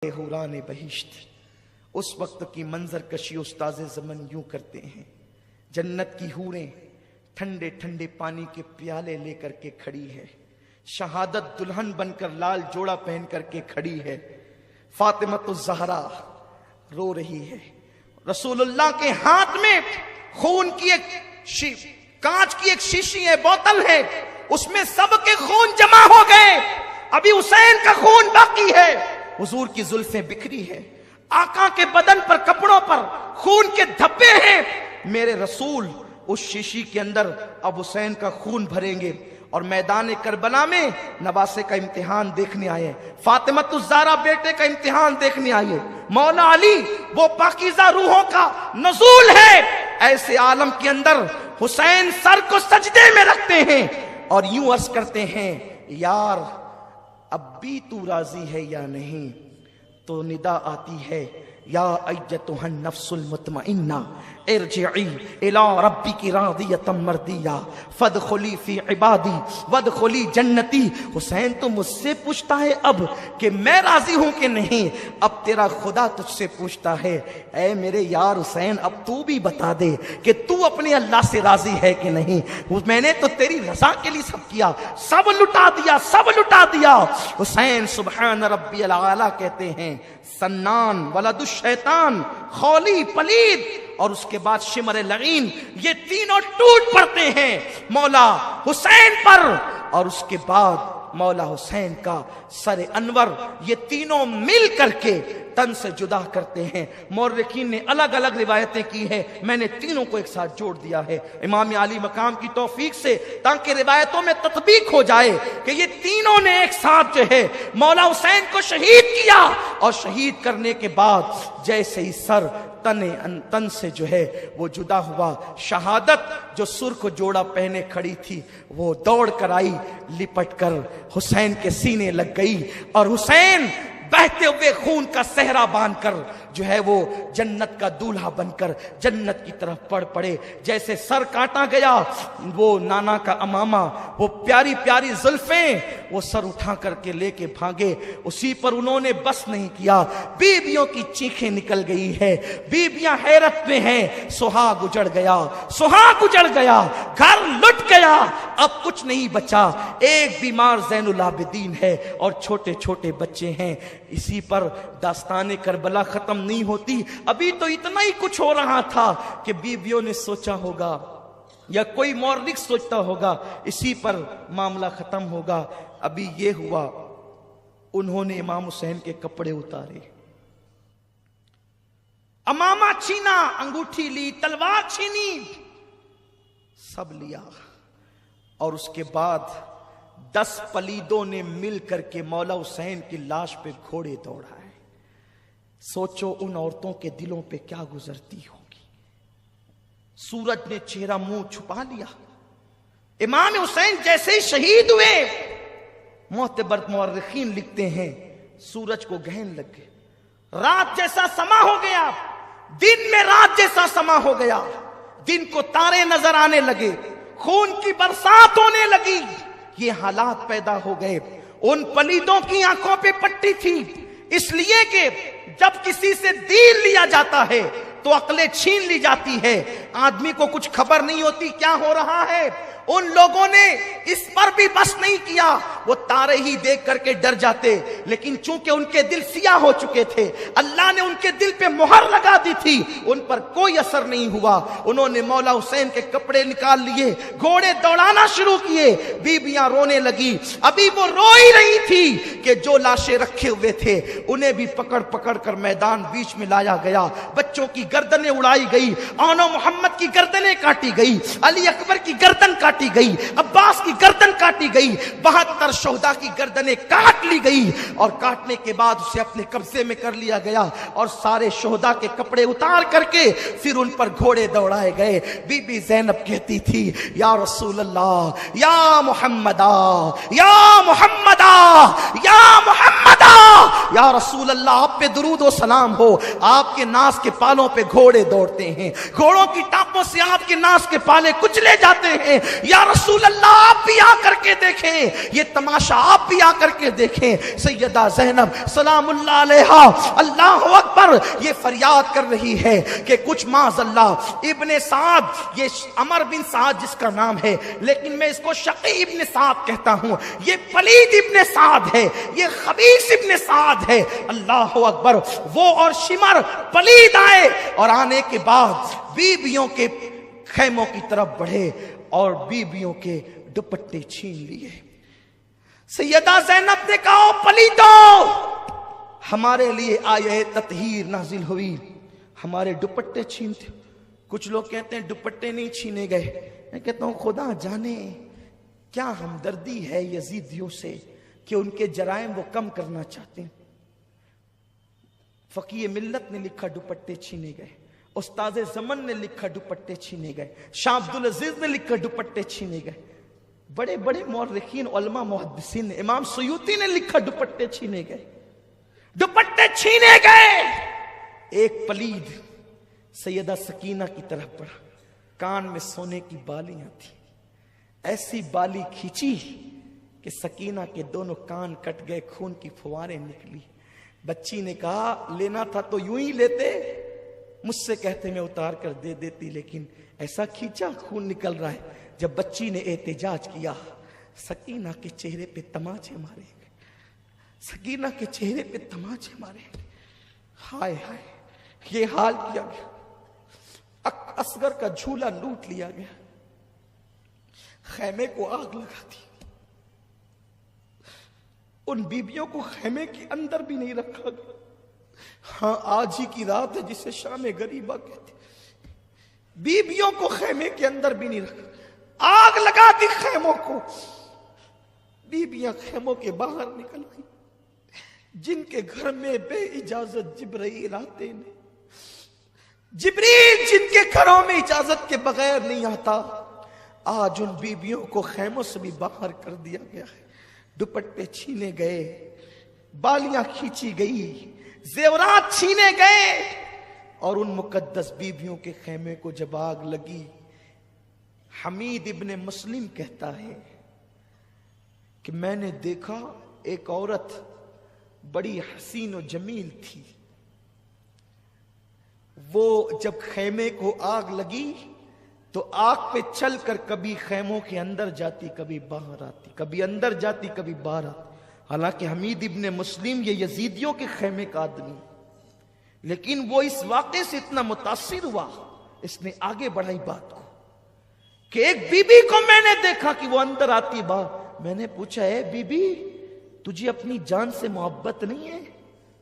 حوران بہشت۔ اس وقت کی منظر کشی استاذ زمن یوں کرتے ہیں، جنت کی حوریں ٹھنڈے ٹھنڈے پانی کے پیالے لے کر کے کھڑی ہے، شہادت دلہن بن کر لال جوڑا پہن کر کے کھڑی ہے، فاطمۃ الزہرا رو رہی ہے، رسول اللہ کے ہاتھ میں خون کی ایک کانچ کی ایک شیشی ہے، بوتل ہے، اس میں سب کے خون جمع ہو گئے، ابھی حسین کا خون باقی ہے، حضور کی زلفیں بکھری ہے، آقا کے بدن پر کپڑوں پر خون کے دھبے ہیں، میرے رسول اس شیشی کے اندر اب حسین کا خون بھریں گے اور میدان کربلا میں نواسے کا امتحان دیکھنے آئے، فاطمۃ الزہرا بیٹے کا امتحان دیکھنے آئے، مولا علی وہ پاکیزہ روحوں کا نزول ہے، ایسے عالم کے اندر حسین سر کو سجدے میں رکھتے ہیں اور یوں عرض کرتے ہیں، یار اب بھی تو راضی ہے یا نہیں؟ تو ندا آتی ہے، یا ایتھا النفس المطمئنہ ارجعی الی ربک راضیۃ مرضیہ فادخلی فی عبادی وادخلی جنتی۔ حسین تو مجھ سے پوچھتا ہے اب کہ میں راضی ہوں کہ نہیں، اب تیرا خدا تجھ سے پوچھتا ہے، اے میرے یار حسین اب تو بھی بتا دے کہ تو اپنے اللہ سے راضی ہے کہ نہیں؟ میں نے تو تیری رضا کے لیے سب کیا، سب لٹا دیا، سب لٹا دیا۔ حسین سبحان ربی العالی کہتے ہیں، سنان ولد الشیطان خولی پلید، اور اس کے بعد شمر لعین، یہ تینوں ٹوٹ پڑتے ہیں مولا حسین پر، اور اس کے بعد مولا حسین کا سر انور، یہ تینوں مل کر کے تن سے جدا کرتے ہیں۔ مورخین نے الگ الگ روایتیں کی ہیں، میں نے تینوں کو ایک ساتھ جوڑ دیا ہے امام علی مقام کی توفیق سے، تاکہ روایتوں میں تطبیق ہو جائے کہ یہ تینوں نے ایک ساتھ جو ہے مولا حسین کو شہید کیا، اور شہید کرنے کے بعد جیسے ہی سر تن سے جو ہے وہ جدا ہوا، شہادت جو سرخ جوڑا پہنے کھڑی تھی وہ دوڑ کر آئی، لپٹ کر حسین کے سینے لگ گئی، اور حسین بہتے ہوئے خون کا صحرا باندھ کر جو ہے وہ جنت کا دولہا بن کر جنت کی طرف بڑھ پڑے۔ جیسے سر کاٹا گیا، وہ نانا کا امامہ، وہ پیاری پیاری زلفیں، وہ سر اٹھا کر کے لے کے بھاگے، اسی پر انہوں نے بس نہیں کیا، بیویوں کی چیخیں نکل گئی ہے، بیویاں حیرت میں ہیں، سہاگ اجڑ گیا، سہاگ اجڑ گیا، گھر لٹ گیا، اب کچھ نہیں بچا، ایک بیمار زین العابدین ہے اور چھوٹے چھوٹے بچے ہیں۔ اسی پر داستان کربلا ختم نہیں ہوتی، ابھی تو اتنا ہی کچھ ہو رہا تھا کہ بیویوں نے سوچا ہوگا یا کوئی مورخ سوچتا ہوگا اسی پر معاملہ ختم ہوگا، ابھی یہ ہوا، انہوں نے امام حسین کے کپڑے اتارے، امامہ چھینا، انگوٹھی لی، تلوار چھینی، سب لیا، اور اس کے بعد 10 پلیدوں نے مل کر کے مولا حسین کی لاش پہ گھوڑے دوڑائے۔ سوچو ان عورتوں کے دلوں پہ کیا گزرتی ہوگی۔ سورج نے چہرہ منہ چھپا لیا، امام حسین جیسے ہی شہید ہوئے، معتبر مورخین لکھتے ہیں سورج کو گہن لگ گئے، رات جیسا سما ہو گیا، دن میں رات جیسا سما ہو گیا، دن کو تارے نظر آنے لگے، خون کی برسات ہونے لگی، یہ حالات پیدا ہو گئے۔ ان پلیدوں کی آنکھوں پہ پٹی تھی، اس لیے کہ جب کسی سے دین لیا جاتا ہے تو عقلیں چھین لی جاتی ہے، آدمی کو کچھ خبر نہیں ہوتی کیا ہو رہا ہے۔ ان لوگوں نے اس پر بھی بس نہیں کیا، وہ تارے ہی دیکھ کر کے ڈر جاتے، لیکن چونکہ ان کے دل سیاہ ہو چکے تھے، اللہ نے ان کے دل پہ مہر لگا دی تھی، ان پر کوئی اثر نہیں ہوا۔ انہوں نے مولا حسین کے کپڑے نکال لیے، گھوڑے دوڑانا شروع کیے، بیویاں رونے لگی، ابھی وہ رو ہی رہی تھی کہ جو لاشیں رکھے ہوئے تھے انہیں بھی پکڑ پکڑ کر میدان بیچ میں لایا گیا، بچوں کی گردنیں اڑائی گئی، آنو محمد کی گردنیں کاٹی گئی، علی اکبر کی گردن کاٹی گئی، عباس کی گردن کاٹی گئی، 72 شہداء کی گردنیں کاٹ لی گئی، اور کاٹنے کے بعد اسے اپنے قبضے میں کر لیا گیا، اور سارے شہداء کے کپڑے اتار کر کے پھر ان پر گھوڑے دوڑائے گئے۔ بی بی زینب کہتی تھی، یا رسول اللہ، یا محمدہ، یا محمدہ، یا محمدہ، یا رسول اللہ آپ پہ درود و سلام ہو، آپ کے ناز کے پالوں پہ گھوڑے دوڑتے ہیں، گھوڑوں کی ٹانپوں سے آپ کے ناز کے پالے کچلے جاتے ہیں، یا رسول اللہ آپ بھی آ کر کے دیکھیں، یہ تماشا آپ بھی آ کر کے دیکھیں۔ سیدہ زینب سلام اللہ علیہا اللہ اکبر یہ فریاد کر رہی ہے کہ کچھ معاذ اللہ ابن سعد، یہ عمر بن سعد جس کا نام ہے لیکن میں اس کو شقی ابن سعد کہتا ہوں، یہ پلید ابن سعد ہے، یہ خبیث ابن سعد ہے۔ اللہ اکبر، وہ اور شمر پلید آئے اور آنے کے بعد بیویوں کے خیموں کی طرف بڑھے اور بیویوں کے دوپٹے چھین لیے۔ سیدہ زینب نے کہا پلیدو، ہمارے لیے آیہ تطہیر نازل ہوئی، ہمارے دوپٹے چھینتے۔ کچھ لوگ کہتے ہیں دوپٹے نہیں چھینے گئے، میں کہتا ہوں خدا جانے کیا ہمدردی ہے یزیدیوں سے کہ ان کے جرائم وہ کم کرنا چاہتے ہیں۔ فقیہ ملت نے لکھا دوپٹے چھینے گئے، استاد زمن نے لکھا دوپٹے چھینے گئے، شاہ عبدالعزیز نے لکھا دوپٹے چھینے گئے، بڑے بڑے مورخین علماء محدثین نے، امام سیوطی نے لکھا دوپٹے چھینے گئے، دوپٹے چھینے گئے۔ ایک پلید سیدہ سکینہ کی طرف بڑھا، کان میں سونے کی بالیاں تھیں، ایسی بالی کھینچی کہ سکینہ کے دونوں کان کٹ گئے، خون کی فواریں نکلی۔ بچی نے کہا لینا تھا تو یوں ہی لیتے، مجھ سے کہتے میں اتار کر دے دیتی، لیکن ایسا کھینچا خون نکل رہا ہے۔ جب بچی نے احتجاج کیا، سکینہ کے چہرے پہ تماچے مارے گئے، سکینہ کے چہرے پہ تماچے مارے گئے۔ ہائے ہائے یہ حال کیا گیا، اصغر کا جھولا لوٹ لیا گیا، خیمے کو آگ لگا دی، ان بیبیوں کو خیمے کے اندر بھی نہیں رکھا گیا۔ ہاں آج ہی کی رات ہے جسے شام غریبہ کہتے، بیبیوں کو خیمے کے اندر بھی نہیں رکھا، آگ لگا دی خیموں کو۔ بیبیاں خیموں کے باہر نکل آئی، جن کے گھر میں بے اجازت جبرائیل آتے نہیں، جبریل جن کے گھروں میں اجازت کے بغیر نہیں آتا، آج ان بیبیوں کو خیموں سے بھی باہر کر دیا گیا ہے۔ دوپٹے چھینے گئے، بالیاں کھینچی گئی، زیورات چھینے گئے، اور ان مقدس بیبیوں کے خیمے کو جب آگ لگی، حمید ابن مسلم کہتا ہے کہ میں نے دیکھا ایک عورت بڑی حسین و جمیل تھی، وہ جب خیمے کو آگ لگی تو آگ پہ چل کر کبھی خیموں کے اندر جاتی، کبھی باہر آتی، کبھی اندر جاتی، کبھی باہر آتی۔ حالانکہ حمید ابن مسلم یہ یزیدیوں کے خیمے کا آدمی، لیکن وہ اس واقعے سے اتنا متاثر ہوا، اس نے آگے بڑھائی بات کو کہ ایک بی بی کو میں نے دیکھا کہ وہ اندر آتی باہر۔ میں نے پوچھا اے بی بی تجھے اپنی جان سے محبت نہیں ہے،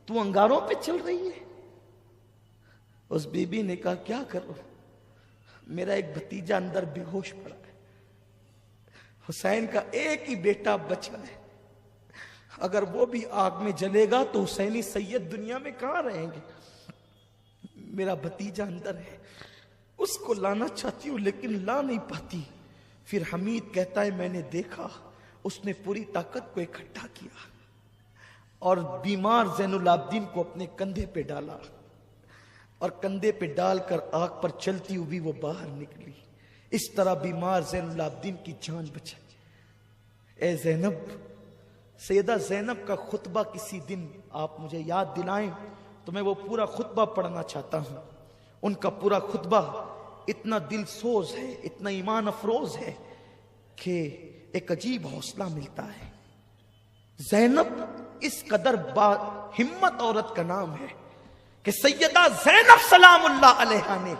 تو انگاروں پہ چل رہی ہے؟ اس بی بی نے کہا کیا کروں، میرا ایک بھتیجا اندر بے ہوش پڑا ہے، حسین کا ایک ہی بیٹا بچا ہے، اگر وہ بھی آگ میں جلے گا تو حسینی سید دنیا میں کہاں رہیں گے؟ میرا بھتیجا اندر ہے، اس کو لانا چاہتی ہوں لیکن لا نہیں پاتی۔ پھر حمید کہتا ہے میں نے دیکھا اس نے پوری طاقت کو اکٹھا کیا اور بیمار زین العابدین کو اپنے کندھے پہ ڈالا، اور کندھے پہ ڈال کر آگ پر چلتی ہوئی وہ باہر نکلی، اس طرح بیمار زین العابدین کی جان بچائی۔ اے زینب، سیدہ زینب کا خطبہ کسی دن آپ مجھے یاد دلائیں تو میں وہ پورا خطبہ پڑھنا چاہتا ہوں۔ ان کا پورا خطبہ اتنا دل سوز ہے، اتنا ایمان افروز ہے کہ ایک عجیب حوصلہ ملتا ہے۔ زینب اس قدر ہمت عورت کا نام ہے کہ سیدہ زینب سلام اللہ علیہا نے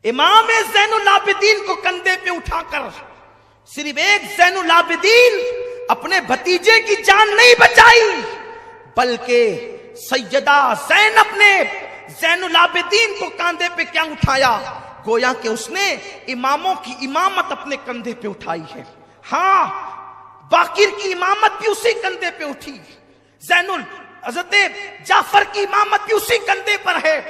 امام زین العابدین کو کندھے پہ اٹھا کر صرف ایک زین العابدین اپنے بھتیجے کی جان نہیں بچائی، بلکہ سیدہ زینب نے زین العابدین کو کندھے پہ کیا اٹھایا؟ گویا کہ اس نے اماموں کی امامت اپنے کندھے پہ اٹھائی ہے۔ ہاں باقر کی امامت بھی اسی کندھے پہ اٹھی، حضرت جعفر کی امامت بھی اسی کندھے پر ہے،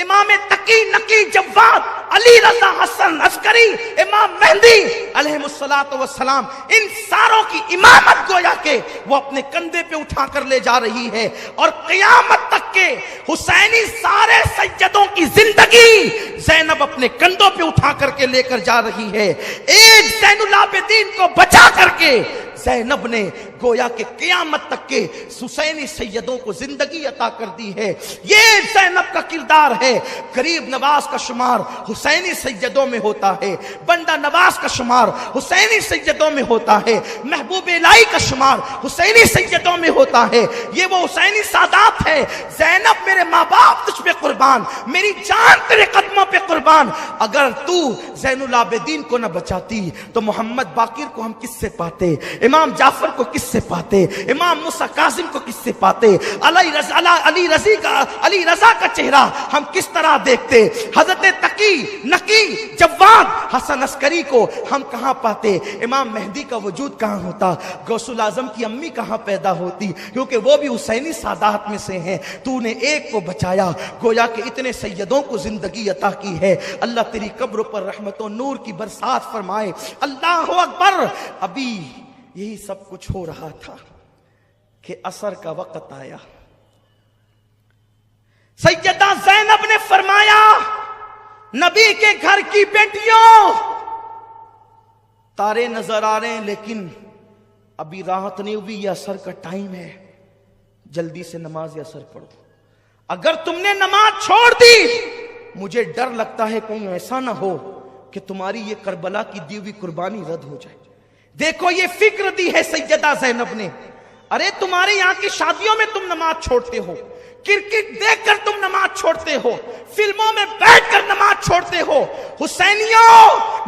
امام تقی نقی جواد علی رضا حسن عسکری امام مہدی علیہ الصلوۃ والسلام، ان ساروں کی امامت گویا کہ وہ اپنے کندھے پہ اٹھا کر لے جا رہی ہے، اور قیامت تک کے حسینی سارے سیدوں کی زندگی زینب اپنے کندھوں پہ اٹھا کر کے لے کر جا رہی ہے۔ ایک زین العابدین کو بچا کر کے زینب نے گویا کہ قیامت تک کے حسینی سیدوں کو زندگی عطا کر دی ہے۔ یہ زینب کا کردار ہے۔ غریب نواز کا شمار حسینی سیدوں میں ہوتا ہے، بندہ نواز کا شمار حسینی سیدوں میں ہوتا ہے، محبوب الہی کا شمار حسینی سیدوں میں ہوتا ہے۔ یہ وہ حسینی سادات ہے۔ زینب میرے ماں باپ تجھ پہ قربان، میری جان تیرے قدموں پہ قربان۔ اگر تو زین العابدین کو نہ بچاتی تو محمد باقر کو ہم کس سے پاتے، امام جعفر کو کس سے پاتے، امام موسیٰ کاظم کو کس سے پاتے، علی رضا کا چہرہ ہم کس طرح دیکھتے، حضرت تقی نقی جواد حسن عسکری کو ہم کہاں پاتے، امام مہدی کا وجود کہاں ہوتا، غوث الاعظم کی امی کہاں پیدا ہوتی، کیونکہ وہ بھی حسینی سادات میں سے ہیں۔ تو نے ایک کو بچایا، گویا کہ اتنے سیدوں کو زندگی عطا کی ہے۔ اللہ تیری قبر پر رحمت و نور کی برسات فرمائے۔ اللہ اکبر۔ ابھی یہی سب کچھ ہو رہا تھا کہ عصر کا وقت آیا۔ سیدہ زینب نے فرمایا، نبی کے گھر کی بیٹیوں، تارے نظر آ رہے ہیں لیکن ابھی راحت نہیں ہوئی، یہ عصر کا ٹائم ہے، جلدی سے نماز عصر پڑھو۔ اگر تم نے نماز چھوڑ دی، مجھے ڈر لگتا ہے کہیں ایسا نہ ہو کہ تمہاری یہ کربلا کی دی ہوئی قربانی رد ہو جائے۔ دیکھو یہ فکر دی ہے سیدہ زینب نے۔ ارے تمہارے یہاں کی شادیوں میں تم نماز چھوڑتے ہو، کرکٹ دیکھ کر تم نماز چھوڑتے ہو، فلموں میں بیٹھ کر نماز چھوڑتے ہو۔ حسینیوں،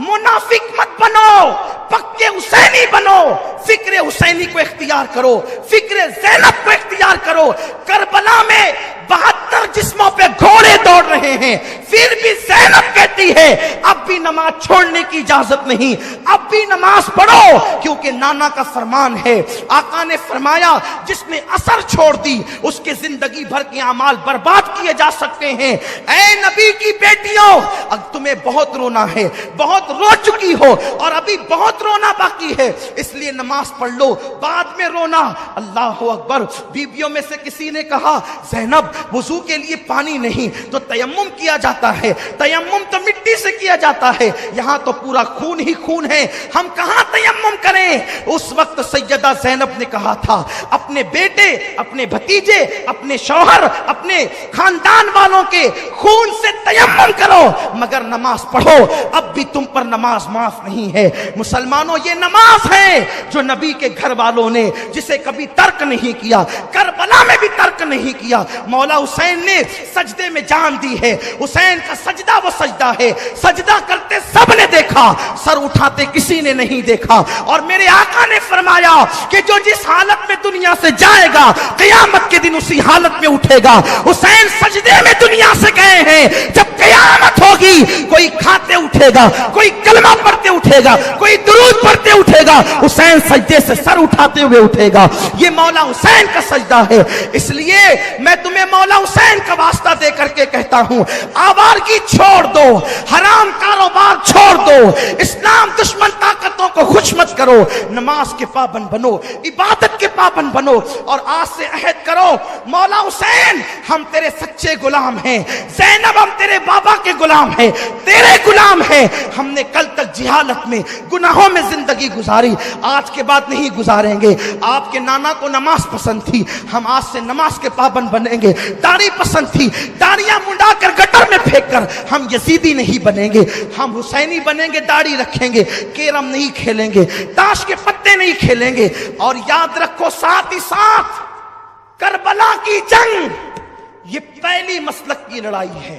منافق مت بنو، پکے حسینی بنو، فکر حسینی کو اختیار کرو، فکر زینب کو اختیار کرو۔ کربلا میں 72 جسموں پہ گھوڑے دوڑ رہے ہیں، پھر بھی زینب کہتی ہے اب بھی نماز چھوڑنے کی اجازت نہیں، اب بھی نماز پڑھو، کیونکہ نانا کا فرمان ہے۔ آقا نے فرمایا جس نے عصر چھوڑ دی اس کے زندگی بھر کے اعمال برباد کیے جا سکتے ہیں۔ اے نبی کی بیٹیوں، اب تمہیں بہت رونا ہے، بہت رو چکی ہو اور ابھی بہت رونا باقی ہے، اس لیے نماز پڑھ لو، بعد میں رونا۔ اللہ اکبر۔ بیویوں میں سے کسی نے کہا زینب وضو کے لیے پانی نہیں تو تیمم کیا جاتا ہے، تیمم تو مٹی سے کیا جاتا ہے، یہاں تو پورا خون ہی خون ہے، ہم کہاں تیمم کریں؟ اس وقت سیدہ زینب نے کہا تھا اپنے بیٹے، اپنے بھتیجے، اپنے شوہر، اپنے خاندان والوں کے خون سے تیمم کرو مگر نماز پڑھو، اب بھی تم پر نماز معاف نہیں ہے۔ مسلمانوں یہ نماز ہے جو نبی کے گھر والوں نے جسے کبھی ترک نہیں کیا، کربلا میں بھی ترک نہیں کیا۔ مولا حسین نے سجدے میں جان دی ہے، حسین کا سجدہ وہ سجدہ ہے، سجدہ کرتے سب نے دیکھا، سر اٹھاتے کسی نے نہیں دیکھا، اور میرے آقا نے فرمایا کہ جو جس حالت میں دنیا سے جائے گا قیامت کے دن اسی حالت میں اٹھے گا۔ حسین سجدے میں دنیا سے گئے ہیں، جب قیامت ہوگی کوئی کھاتے اٹھے گا، کوئی کلمہ پڑھتے اٹھے گا، کوئی درود پڑھتے اٹھے گا، حسین سجدے سے سر اٹھاتے ہوئے اٹھے گا۔ یہ مولا حسین کا سجدہ ہے۔ اس لیے میں تمہیں مولا حسین کا واسطہ دے کر کے کہتا ہوں، آوارگی چھوڑ دو، حرام کاروبار چھوڑ دو، اسلام دشمن طاقتوں کو خوش مت کرو، نماز کے پابند بنو، عبادت کے پابند بنو، اور آج سے عہد کرو مولا حسین ہم تیرے سچے غلام ہیں، زینب ہم تیرے بابا کے غلام ہیں، تیرے غلام ہیں۔ ہم نے کل تک جہالت میں گناہوں میں زندگی گزاری، آج کے بعد نہیں گزاریں گے۔ آپ کے نانا کو نماز پسند تھی، ہم آج سے نماز کے پابند بنیں گے۔ داڑھی پسند تھی، داڑیاں منڈا کر گٹر میں پھینک کر ہم یزیدی نہیں بنیں گے، ہم حسینی بنیں گے، داڑھی رکھیں گے، کیرم نہیں کھیلیں گے، تاش کے پتے نہیں کھیلیں گے۔ اور یاد رکھو ساتھ ہی ساتھ کربلا کی جنگ یہ پہلی مسلک کی لڑائی ہے،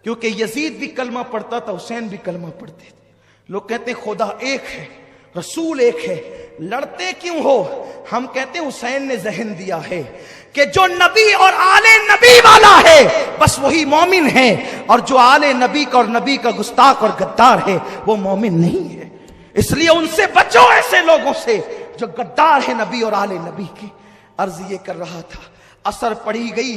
کیونکہ یزید بھی کلمہ پڑھتا تھا، حسین بھی کلمہ پڑھتے تھے۔ لوگ کہتے ہیں خدا ایک ہے، رسول ایک ہے، لڑتے کیوں ہو؟ ہم کہتے ہیں حسین نے ذہن دیا ہے کہ جو نبی اور آل نبی والا ہے بس وہی مومن ہے، اور جو آل نبی کا اور نبی کا گستاخ اور غدار ہے وہ مومن نہیں ہے۔ اس لیے ان سے بچو، ایسے لوگوں سے جو غدار ہے نبی اور آل نبی کی۔ عرض یہ کر رہا تھا، عصر پڑھی گئی،